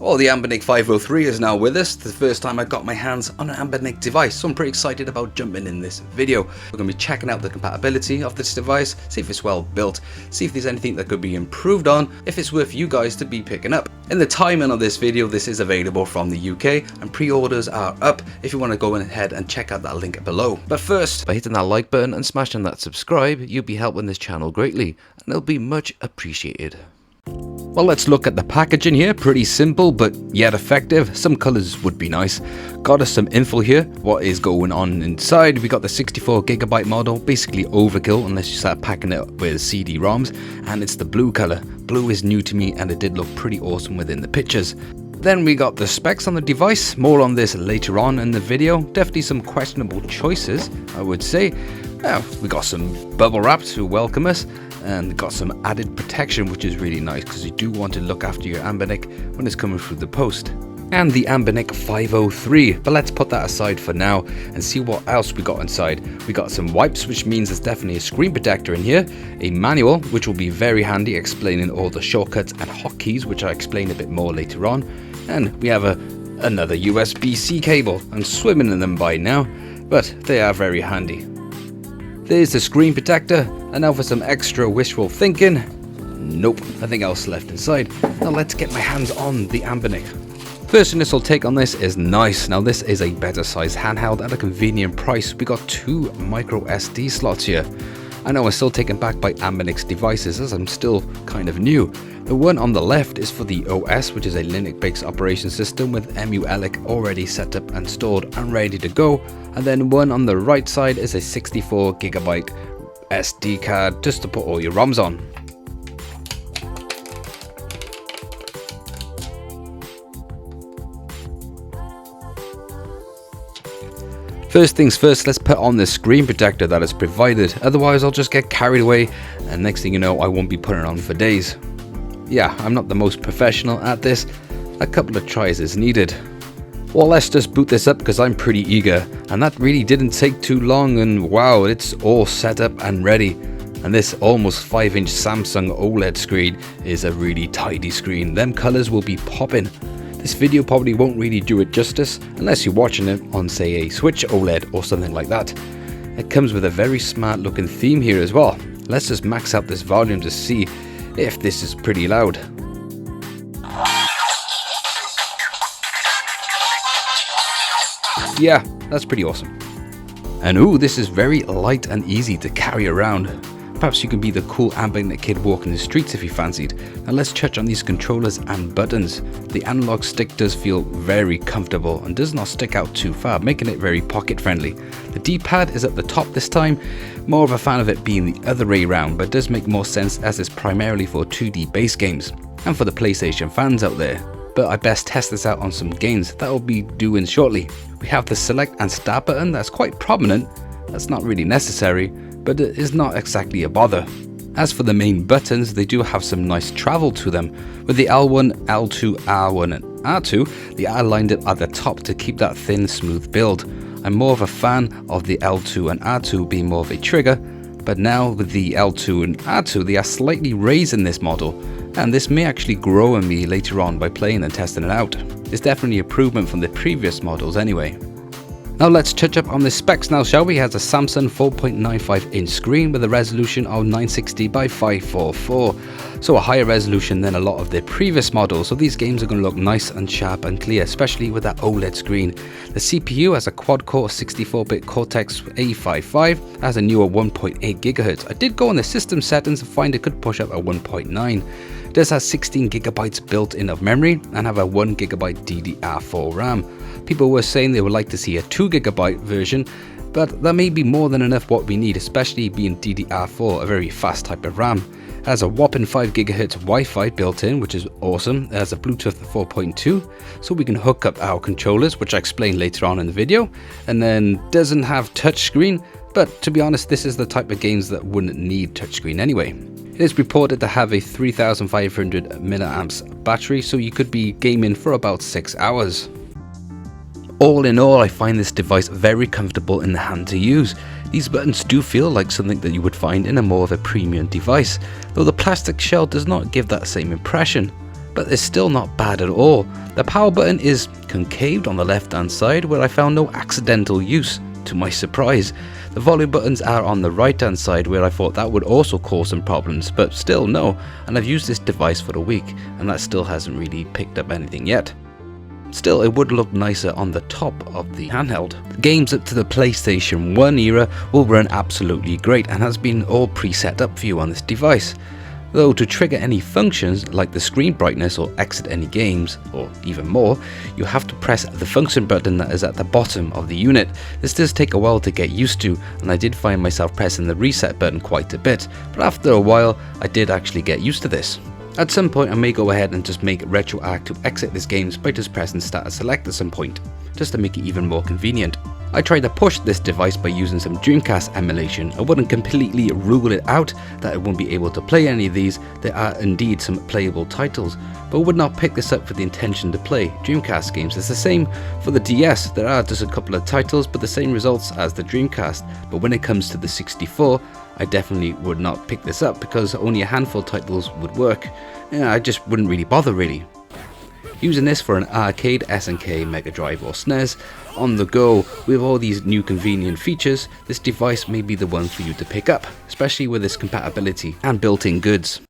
Well, the Anbernic 503 is now with us. The first time I got my hands on an Anbernic device, so I'm pretty excited about jumping in this video. We're going to be checking out the compatibility of this device, see if it's well built, see if there's anything that could be improved on, if it's worth you guys to be picking up. In the timing of this video, this is available from the UK and pre-orders are up if you want to go ahead and check out that link below. But first, by hitting that like button and smashing that subscribe, you'll be helping this channel greatly and it'll be much appreciated. Well, let's look at the packaging here. Pretty simple but yet effective. Some colors would be nice. Got us some info here, what is going on inside. We got the 64GB model, basically overkill unless you start packing it with CD-ROMs, and it's the blue color. Blue is new to me and it did look pretty awesome within the pictures. Then we got the specs on the device, more on this later on in the video. Definitely some questionable choices, I would say. We got some bubble wrap to welcome us, and got some added protection, which is really nice because you do want to look after your Anbernic when it's coming through the post. And the Anbernic 503, but let's put that aside for now and see what else we got inside. We got some wipes, which means there's definitely a screen protector in here, a manual, which will be very handy explaining all the shortcuts and hotkeys, which I'll explain a bit more later on. And we have another USB-C cable. I'm swimming in them by now, but they are very handy. There's the screen protector, and now for some extra wishful thinking. Nope, nothing else left inside. Now let's get my hands on the Anbernic. First initial take on this is nice. Now this is a better sized handheld at a convenient price. We got 2 micro SD slots here. I know I'm still taken back by Anbernic's devices as I'm still kind of new. The one on the left is for the OS, which is a Linux-based operation system with Emulation already set up and stored and ready to go. And then one on the right side is a 64GB SD card just to put all your ROMs on. First things first, let's put on the screen protector that is provided, otherwise I'll just get carried away and next thing you know I won't be putting it on for days. Yeah, I'm not the most professional at this, a couple of tries is needed. Well, let's just boot this up because I'm pretty eager, and that really didn't take too long, and wow, it's all set up and ready. And this almost 5-inch Samsung OLED screen is a really tidy screen. Them colors will be popping. This video probably won't really do it justice unless you're watching it on, say, a Switch OLED or something like that. It comes with a very smart looking theme here as well. Let's just max out this volume to see if this is pretty loud. Yeah, that's pretty awesome. And ooh, this is very light and easy to carry around. Perhaps you can be the cool Anbernic kid walking the streets if you fancied. Now let's touch on these controllers and buttons. The analog stick does feel very comfortable and does not stick out too far, making it very pocket friendly. The D-pad is at the top this time, more of a fan of it being the other way around, but does make more sense as it's primarily for 2D base games and for the PlayStation fans out there. But I best test this out on some games that I'll be doing shortly. We have the select and start button that's quite prominent. That's not really necessary, but it is not exactly a bother. As for the main buttons, they do have some nice travel to them. With the L1, L2, R1 and R2, the R lined up at the top to keep that thin, smooth build. I'm more of a fan of the L2 and R2 being more of a trigger, but now with the L2 and R2, they are slightly raised in this model, and this may actually grow on me later on by playing and testing it out. It's definitely an improvement from the previous models anyway. Now let's touch up on the specs now, shall we? It has a Samsung 4.95 inch screen with a resolution of 960 by 544, so a higher resolution than a lot of their previous models, so these games are going to look nice and sharp and clear, especially with that OLED screen. The CPU has a quad-core 64-bit Cortex A55, has a newer 1.8 GHz. I did go on the system settings and find it could push up at 1.9. It does have 16GB built in of memory and have a 1GB DDR4 RAM. People were saying they would like to see a 2GB version, but that may be more than enough what we need, especially being DDR4, a very fast type of RAM. It has a whopping 5GHz Wi-Fi built in, which is awesome. It has a Bluetooth 4.2, so we can hook up our controllers, which I explain later on in the video, and then doesn't have touchscreen, but to be honest, this is the type of games that wouldn't need touchscreen anyway. It is reported to have a 3500 mAh battery, so you could be gaming for about 6 hours. All in all, I find this device very comfortable in the hand to use. These buttons do feel like something that you would find in a more of a premium device, though the plastic shell does not give that same impression. but it's still not bad at all. The power button is concaved on the left hand side, where I found no accidental use, to my surprise. The volume buttons are on the right hand side, where I thought that would also cause some problems, but still no, and I've used this device for a week and that still hasn't really picked up anything yet. Still, it would look nicer on the top of the handheld. Games up to the PlayStation 1 era will run absolutely great and has been all pre-set up for you on this device. Though to trigger any functions like the screen brightness or exit any games, or even more, you have to press the function button that is at the bottom of the unit. This does take a while to get used to, and I did find myself pressing the reset button quite a bit, but after a while I did actually get used to this. At some point I may go ahead and just make RetroArch to exit this game by just pressing start select at some point, just to make it even more convenient. I tried to push this device by using some Dreamcast emulation. I wouldn't completely rule it out that I won't be able to play any of these. There are indeed some playable titles, but I would not pick this up for the intention to play Dreamcast games. It's the same for the DS. There are just a couple of titles but the same results as the Dreamcast, but when it comes to the 64, I definitely would not pick this up because only a handful of titles would work. I just wouldn't really bother really. Using this for an arcade, SNK, Mega Drive or SNES, on the go with all these new convenient features, this device may be the one for you to pick up, especially with its compatibility and built-in goods.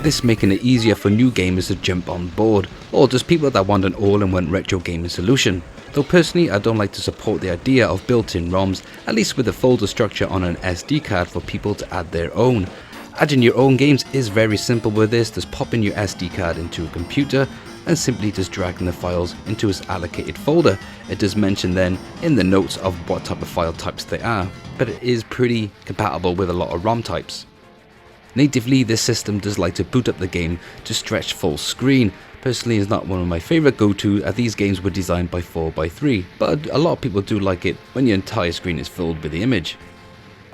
This making it easier for new gamers to jump on board, or just people that want an all-in-one retro gaming solution. Though personally I don't like to support the idea of built-in ROMs, at least with a folder structure on an SD card for people to add their own. Adding your own games is very simple with this, just popping your SD card into a computer and simply just dragging the files into its allocated folder. It does mention then in the notes of what type of file types they are, but it is pretty compatible with a lot of ROM types. Natively, this system does like to boot up the game to stretch full screen. Personally, it's not one of my favorite go-to as these games were designed by 4x3, but a lot of people do like it when your entire screen is filled with the image.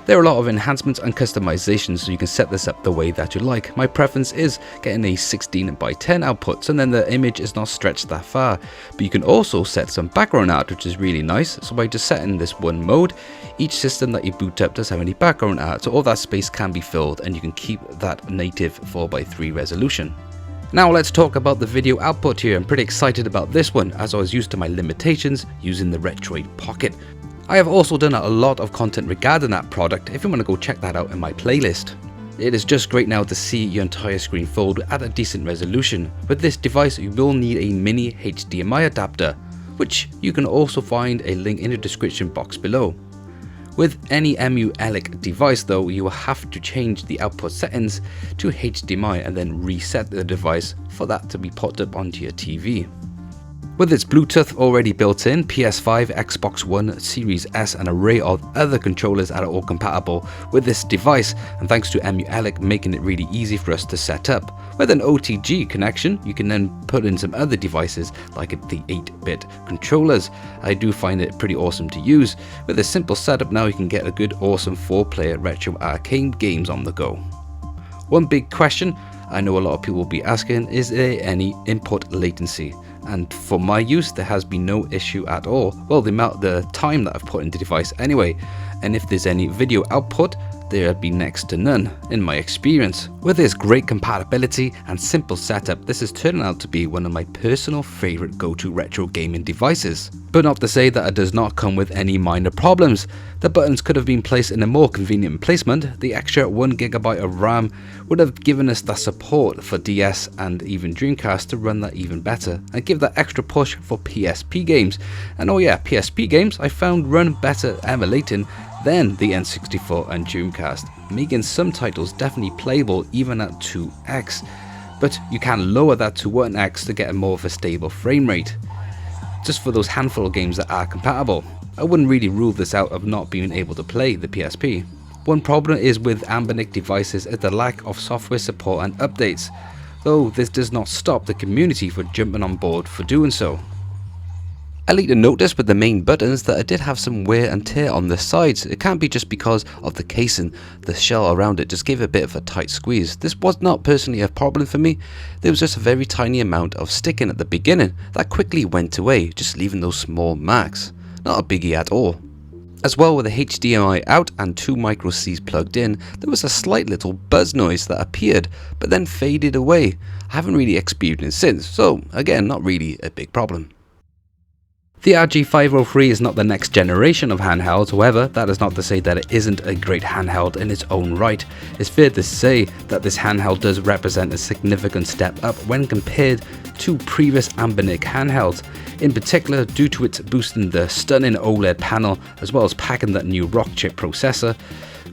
There are a lot of enhancements and customizations, so you can set this up the way that you like. My preference is getting a 16:10 output, so then the image is not stretched that far. But you can also set some background art, which is really nice. So by just setting this one mode, each system that you boot up does have any background art, so all that space can be filled and you can keep that native 4x3 resolution. Now let's talk about the video output here. I'm pretty excited about this one as I was used to my limitations using the Retroid Pocket. I have also done a lot of content regarding that product if you want to go check that out in my playlist. It is just great now to see your entire screen filled at a decent resolution. With this device you will need a mini HDMI adapter, which you can also find a link in the description box below. With any Emulation device though, you will have to change the output settings to HDMI and then reset the device for that to be put up onto your TV. With its Bluetooth already built in, PS5, Xbox One, Series S and an array of other controllers are all compatible with this device, and thanks to Emulation making it really easy for us to set up. With an OTG connection, you can then put in some other devices like the 8-bit controllers. I do find it pretty awesome to use. With a simple setup now you can get a good awesome 4-player retro arcade games on the go. One big question I know a lot of people will be asking, is there any input latency? And for my use there has been no issue at all. Well, the time that I've put into the device anyway, and if there's any video output there have been next to none in my experience. With its great compatibility and simple setup, this is turning out to be one of my personal favorite go-to retro gaming devices. But not to say that it does not come with any minor problems. The buttons could have been placed in a more convenient placement. The extra 1GB of RAM would have given us that support for DS and even Dreamcast to run that even better and give that extra push for PSP games. And oh yeah, PSP games I found run better emulating than the N64 and Dreamcast, making some titles definitely playable even at 2x, but you can lower that to 1x to get more of a stable frame rate, just for those handful of games that are compatible. I wouldn't really rule this out of not being able to play the PSP. One problem is with Anbernic devices is the lack of software support and updates, though this does not stop the community from jumping on board for doing so. I later noticed with the main buttons that I did have some wear and tear on the sides. It can't be just because of the casing, the shell around it just gave a bit of a tight squeeze. This was not personally a problem for me. There was just a very tiny amount of sticking at the beginning that quickly went away, just leaving those small marks. Not a biggie at all. As well, with a HDMI out and 2 micro Cs plugged in, there was a slight little buzz noise that appeared, but then faded away. I haven't really experienced since, so again, not really a big problem. The rg503 is not the next generation of handhelds, however, that is not to say that it isn't a great handheld in its own right. It's fair to say that this handheld does represent a significant step up when compared to previous Anbernic handhelds, in particular due to its boosting the stunning OLED panel as well as packing that new Rock chip processor,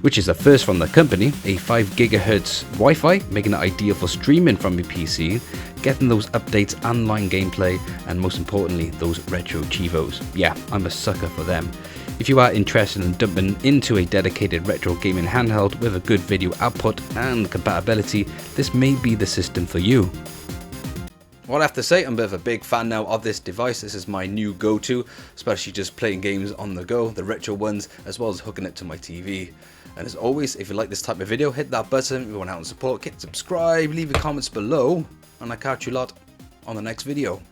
which is the first from the company, a 5 GHz Wi-Fi, making it ideal for streaming from your PC, getting those updates, online gameplay, and most importantly, those retro chivos. Yeah, I'm a sucker for them. If you are interested in jumping into a dedicated retro gaming handheld with a good video output and compatibility, this may be the system for you. What I have to say, I'm a bit of a big fan now of this device. This is my new go-to, especially just playing games on the go, the retro ones, as well as hooking it to my TV. And as always, if you like this type of video, hit that button. If you want to help and support, hit subscribe, leave your comments below, and I'll catch you lot on the next video.